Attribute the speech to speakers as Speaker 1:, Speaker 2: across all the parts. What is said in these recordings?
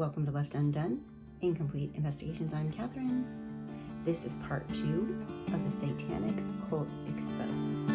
Speaker 1: welcome to Left Undone, Incomplete Investigations. I'm Kathryn. This is part 2 of the Satanic Cult Exposed.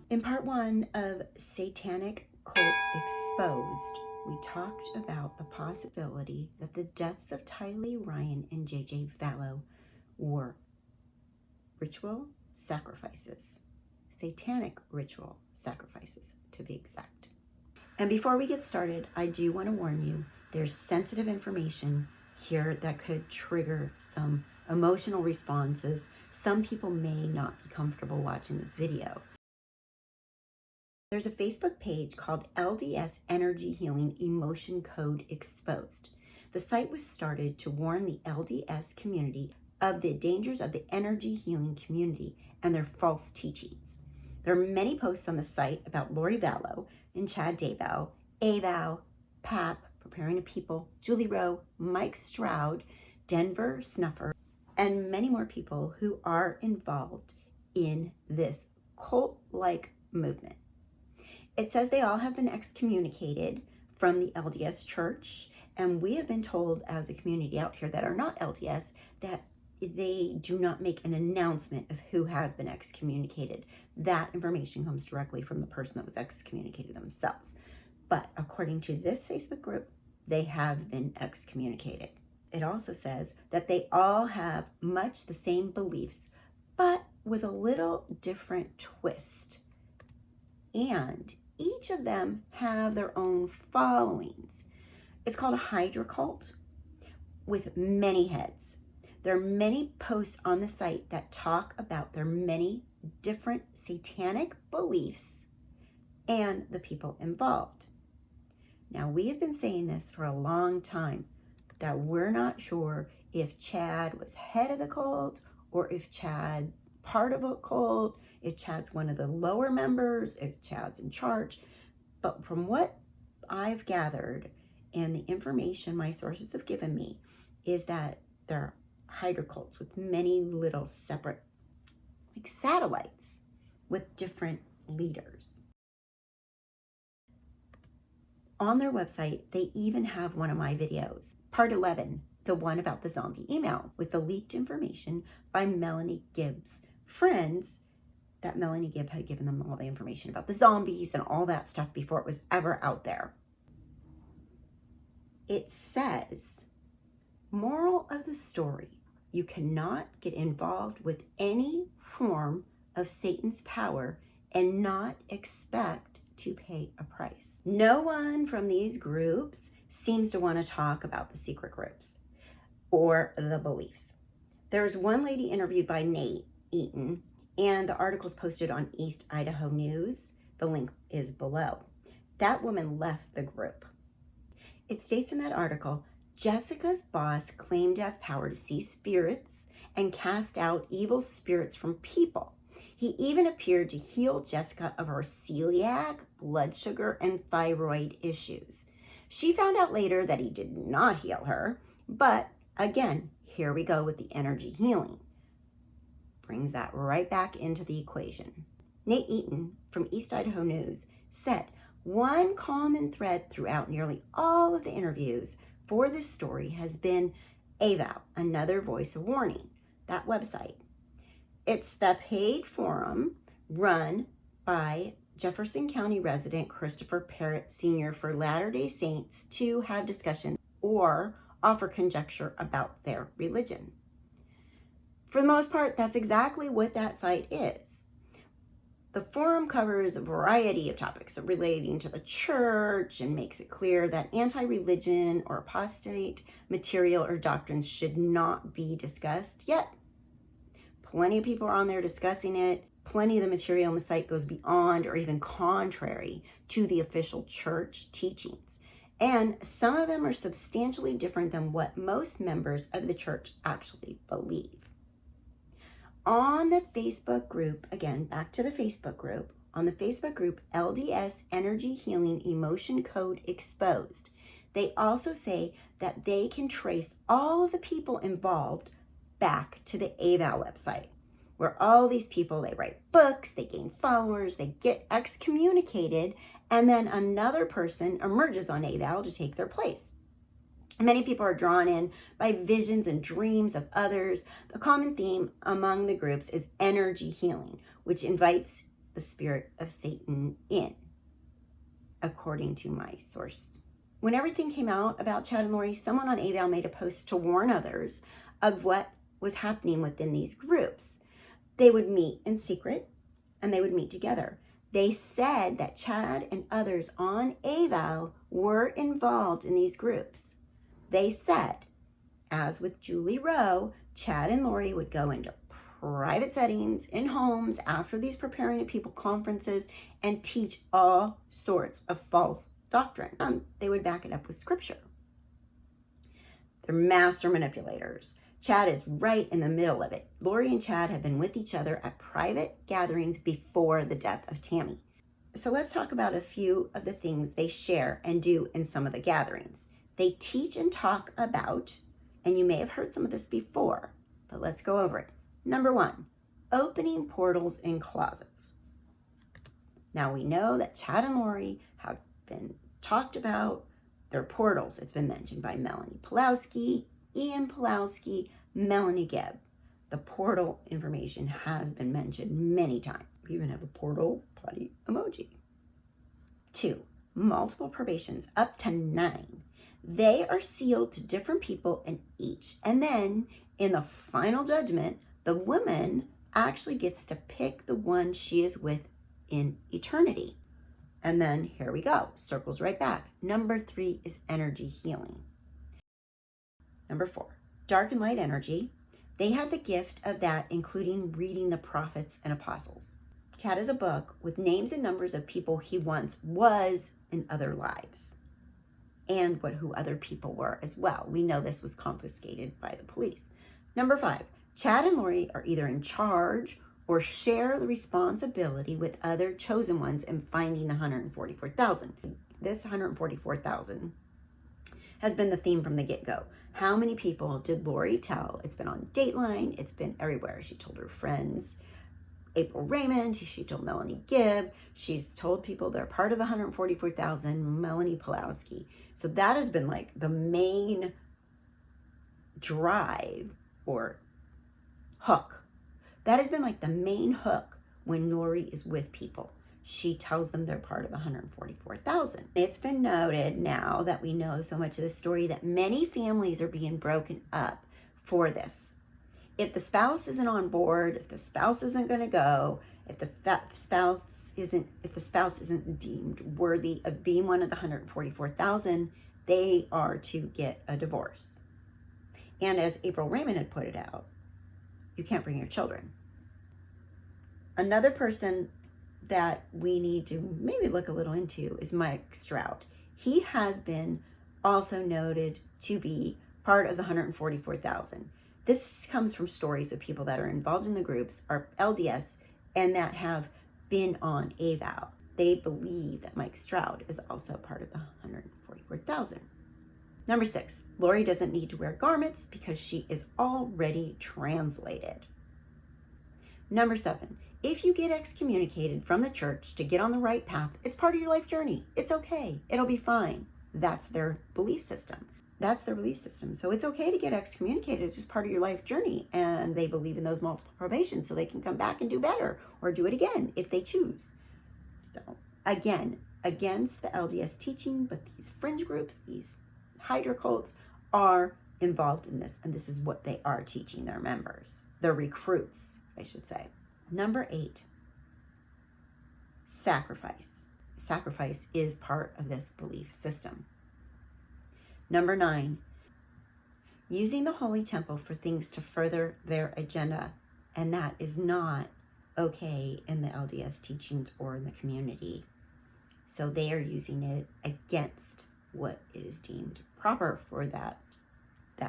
Speaker 1: In part 1 of Satanic Cult Exposed, we talked about the possibility that the deaths of Tylee Ryan and Lori Vallow were ritual sacrifices, satanic ritual sacrifices to be exact. And before we get started, I do want to warn you, there's sensitive information here that could trigger some emotional responses. Some people may not be comfortable watching this video. There's a Facebook page called LDS Energy Healing Emotion Code Exposed. The site was started to warn the LDS community of the dangers of the energy healing community and their false teachings. There are many posts on the site about Lori Vallow and Chad Daybell, Avow, Pap, Preparing a People, Julie Rowe, Mike Stroud, Denver Snuffer, and many more people who are involved in this cult-like movement. It says they all have been excommunicated from the LDS church, and we have been told as a community out here that are not LDS that they do not make an announcement of who has been excommunicated. That information comes directly from the person that was excommunicated themselves. But according to this Facebook group, they have been excommunicated. It also says that they all have much the same beliefs, but with a little different twist. And each of them have their own followings. It's called a Hydra cult with many heads. There are many posts on the site that talk about their many different satanic beliefs and the people involved. Now, we have been saying this for a long time, that we're not sure if Chad was head of the cult or if Chad's part of a cult, if Chad's one of the lower members, if Chad's in charge. But from what I've gathered and the information my sources have given me is that there are Hydra cults with many little separate, like satellites with different leaders. On their website, they even have one of my videos, part 11, the one about the zombie email, with the leaked information by Melanie Gibbs' friends, that Melanie Gibb had given them all the information about the zombies and all that stuff before it was ever out there. It says, moral of the story, you cannot get involved with any form of Satan's power and not expect to pay a price. No one from these groups seems to want to talk about the secret groups or the beliefs. There's one lady interviewed by Nate Eaton, and the article's posted on East Idaho News. The link is below. That woman left the group. It states in that article, Jessica's boss claimed to have power to see spirits and cast out evil spirits from people. He even appeared to heal Jessica of her celiac, blood sugar, and thyroid issues. She found out later that he did not heal her, but again, here we go with the energy healing. Brings that right back into the equation. Nate Eaton from East Idaho News said, one common thread throughout nearly all of the interviews for this story has been Avow, another voice of warning, that website. It's the paid forum run by Jefferson County resident Christopher Parrott Sr. for Latter-day Saints to have discussion or offer conjecture about their religion. For the most part, that's exactly what that site is. The forum covers a variety of topics relating to the church and makes it clear that anti-religion or apostate material or doctrines should not be discussed yet. Plenty of people are on there discussing it. Plenty of the material on the site goes beyond or even contrary to the official church teachings. And some of them are substantially different than what most members of the church actually believe. On the Facebook group, again, back to the Facebook group, on the Facebook group, LDS Energy Healing Emotion Code Exposed, They also say that they can trace all of the people involved back to the AVAL website, where all these people, they write books, they gain followers, they get excommunicated, and then another person emerges on AVAL to take their place. Many people are drawn in by visions and dreams of others. The common theme among the groups is energy healing, which invites the spirit of Satan in, according to my source. When everything came out about Chad and Lori, someone on AVAL made a post to warn others of what was happening within these groups. They would meet in secret and they would meet together. They said that Chad and others on AVAL were involved in these groups. They said, as with Julie Rowe, Chad and Lori would go into private settings in homes after these Preparing to People conferences and teach all sorts of false doctrine. They would back it up with scripture. They're master manipulators. Chad is right in the middle of it. Lori and Chad have been with each other at private gatherings before the death of Tammy. So let's talk about a few of the things they share and do in some of the gatherings. They teach and talk about, and you may have heard some of this before, but let's go over it. Number 1, opening portals in closets. Now we know that Chad and Lori have been talked about their portals. It's been mentioned by Melanie Pulowski, Ian Pulowski, Melanie Gibb. The portal information has been mentioned many times. We even have a portal putty emoji. 2, multiple probations, up to 9. They are sealed to different people in each. And then in the final judgment, the woman actually gets to pick the one she is with in eternity. And then here we go, circles right back. Number 3 is energy healing. Number 4, dark and light energy. They have the gift of that, including reading the prophets and apostles. Chad is a book with names and numbers of people he once was in other lives, and who other people were as well. We know this was confiscated by the police. Number 5, Chad and Lori are either in charge or share the responsibility with other chosen ones in finding the 144,000. This 144,000 has been the theme from the get-go. How many people did Lori tell? It's been on Dateline. It's been everywhere. She told her friends, April Raymond. She told Melanie Gibb. She's told people they're part of the 144,000, Melanie Pulowski. So that has been like the main drive or hook. That has been like the main hook when Lori is with people. She tells them they're part of the 144,000. It's been noted now that we know so much of the story that many families are being broken up for this. If the spouse isn't on board, if the spouse isn't going to go, if the spouse isn't deemed worthy of being one of the 144,000, they are to get a divorce. And as April Raymond had put it out, you can't bring your children. Another person that we need to maybe look a little into is Mike Stroud. He has been also noted to be part of the 144,000. This comes from stories of people that are involved in the groups, are LDS, and that have been on AVAL. They believe that Mike Stroud is also part of the 144,000. Number 6, Lori doesn't need to wear garments because she is already translated. Number 7, if you get excommunicated from the church to get on the right path, it's part of your life journey. It's okay. It'll be fine. That's their belief system. So it's okay to get excommunicated. It's just part of your life journey. And they believe in those multiple probations so they can come back and do better or do it again if they choose. So again, against the LDS teaching, but these fringe groups, these Hydra cults are involved in this. And this is what they are teaching their members, their recruits, I should say. Number 8, sacrifice. Sacrifice is part of this belief system. Number 9, using the Holy Temple for things to further their agenda. And that is not okay in the LDS teachings or in the community. So they are using it against what is deemed proper for that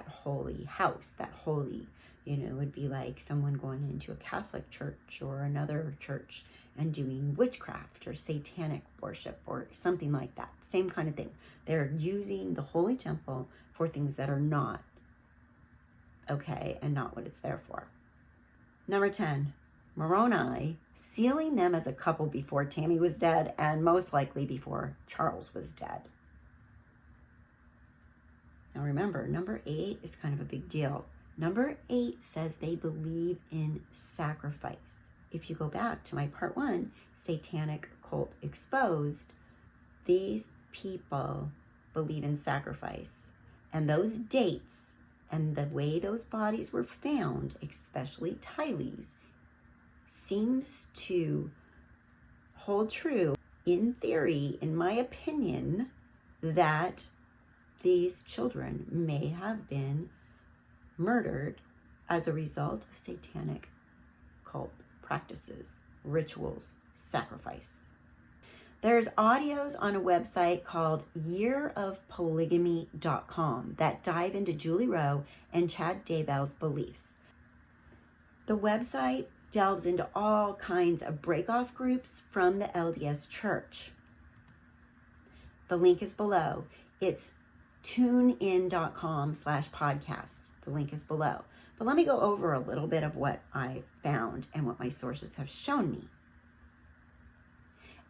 Speaker 1: holy house, that holy You know, it would be like someone going into a Catholic church or another church and doing witchcraft or satanic worship or something like that. Same kind of thing. They're using the Holy Temple for things that are not okay and not what it's there for. Number 10, Moroni, sealing them as a couple before Tammy was dead and most likely before Charles was dead. Now remember, number 8 is kind of a big deal. Number 8 says they believe in sacrifice. If you go back to my part 1, Satanic Cult Exposed, these people believe in sacrifice. And those dates and the way those bodies were found, especially Tylee's, seems to hold true in theory, in my opinion, that these children may have been murdered as a result of satanic cult practices, rituals, sacrifice. There's audios on a website called yearofpolygamy.com that dive into Julie Rowe and Chad Daybell's beliefs. The website delves into all kinds of break-off groups from the LDS Church. The link is below. It's tunein.com/podcasts. The link is below. But let me go over a little bit of what I found and what my sources have shown me.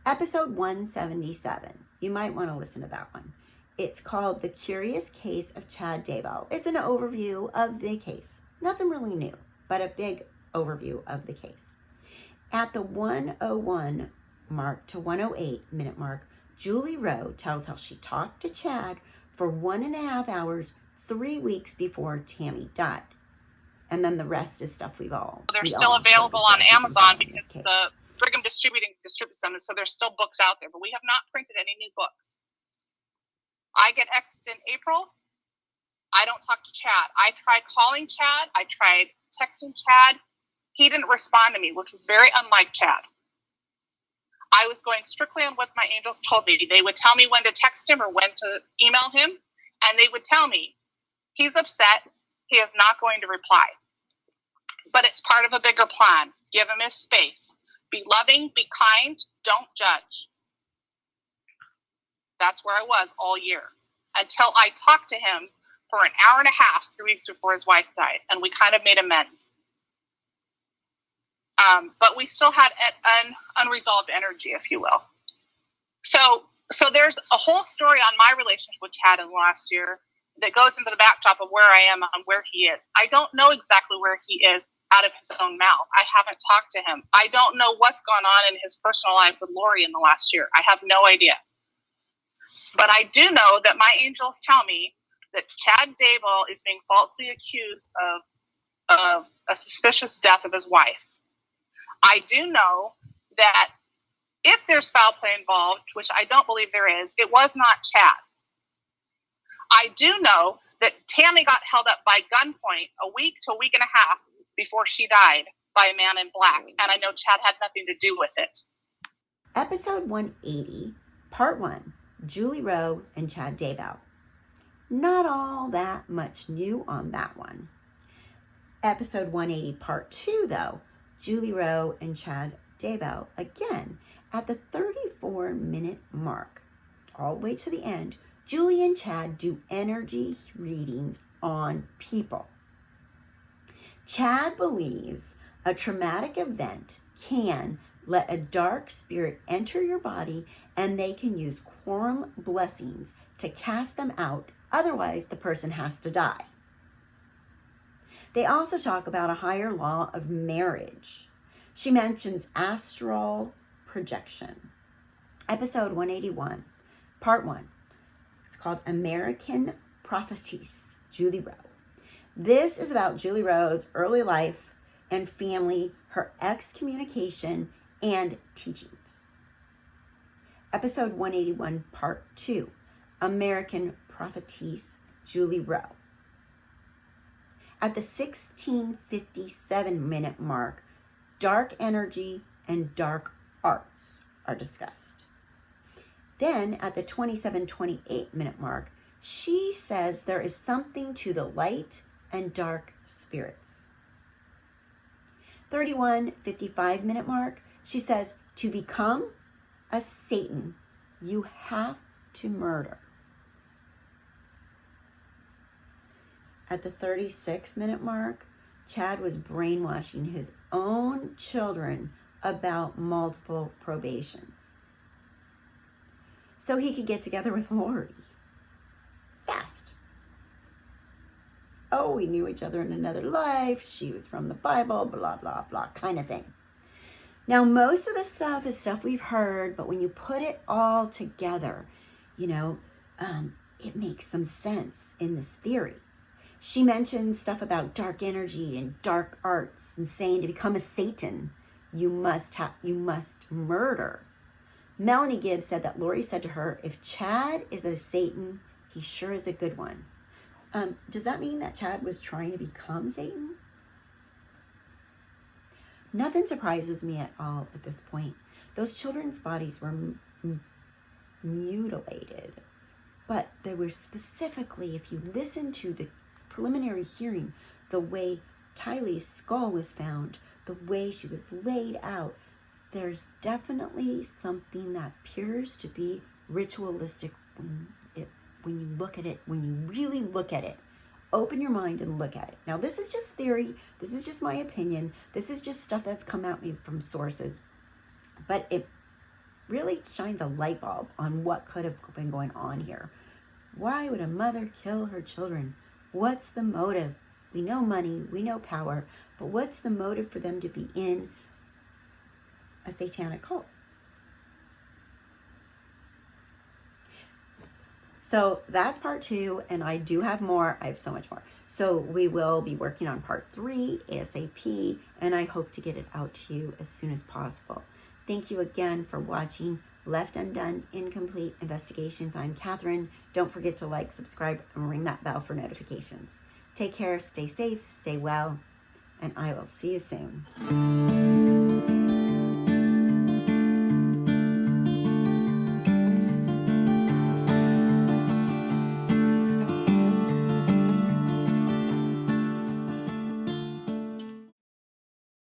Speaker 1: Episode 177. You might want to listen to that one. It's called The Curious Case of Chad Daybell. It's an overview of the case. Nothing really new, but a big overview of the case. At the 101 mark to 108 minute mark, Julie Rowe tells how she talked to Chad for 1.5 hours, 3 weeks before Tammy died. And then the rest is stuff
Speaker 2: They're still available on Amazon because the Brigham Distributing distributes them, so there's still books out there, but we have not printed any new books. I get X'd in April. I don't talk to Chad. I tried calling Chad. I tried texting Chad. He didn't respond to me, which was very unlike Chad. I was going strictly on what my angels told me. They would tell me when to text him or when to email him, and they would tell me, he's upset, he is not going to reply. But it's part of a bigger plan. Give him his space. Be loving, be kind, don't judge. That's where I was all year. Until I talked to him for an hour and a half, 3 weeks before his wife died, and we kind of made amends. But we still had an unresolved energy, if you will. So there's a whole story on my relationship with Chad in the last year that goes into the backdrop of where I am and where he is. I don't know exactly where he is out of his own mouth. I haven't talked to him. I don't know what's gone on in his personal life with Lori in the last year. I have no idea. But I do know that my angels tell me that Chad Daybell is being falsely accused of a suspicious death of his wife. I do know that if there's foul play involved, which I don't believe there is, it was not Chad. I do know that Tammy got held up by gunpoint a week to a week and a half before she died by a man in black, and I know Chad had nothing to do with it.
Speaker 1: Episode 180, Part 1, Julie Rowe and Chad Daybell. Not all that much new on that one. Episode 180, Part 2, though, Julie Rowe and Chad Daybell, again, at the 34-minute mark, all the way to the end, Julie and Chad do energy readings on people. Chad believes a traumatic event can let a dark spirit enter your body and they can use quorum blessings to cast them out. Otherwise, the person has to die. They also talk about a higher law of marriage. She mentions astral projection. Episode 181, Part 1. It's called American Prophetess, Julie Rowe. This is about Julie Rowe's early life and family, her excommunication, and teachings. Episode 181, Part 2, American Prophetess, Julie Rowe. At the 1657-minute mark, dark energy and dark arts are discussed. Then at the 27-28-minute mark, she says there is something to the light and dark spirits. 31, 55-minute mark, she says, to become a Satan, you have to murder. At the 36-minute mark, Chad was brainwashing his own children about multiple probations so he could get together with Lori. Fast. Oh, we knew each other in another life. She was from the Bible, blah, blah, blah, kind of thing. Now, most of this stuff is stuff we've heard, but when you put it all together, it makes some sense in this theory. She mentions stuff about dark energy and dark arts and saying to become a Satan, you must murder. Melanie Gibbs said that Lori said to her, if Chad is a Satan, he sure is a good one. Does that mean that Chad was trying to become Satan? Nothing surprises me at all at this point. Those children's bodies were mutilated, but they were specifically, if you listen to the preliminary hearing, the way Tylee's skull was found, the way she was laid out, there's definitely something that appears to be ritualistic when you look at it, when you really look at it. Open your mind and look at it. Now, this is just theory. This is just my opinion. This is just stuff that's come at me from sources. But it really shines a light bulb on what could have been going on here. Why would a mother kill her children? What's the motive? We know money, we know power, but what's the motive for them to be in a satanic cult? So that's part 2, and I do have more. I have so much more. So we will be working on part 3 ASAP, and I hope to get it out to you as soon as possible. Thank you again for watching Left Undone Incomplete Investigations. I'm Kathryn. Don't forget to like, subscribe, and ring that bell for notifications. Take care, stay safe, stay well, and I will see you soon.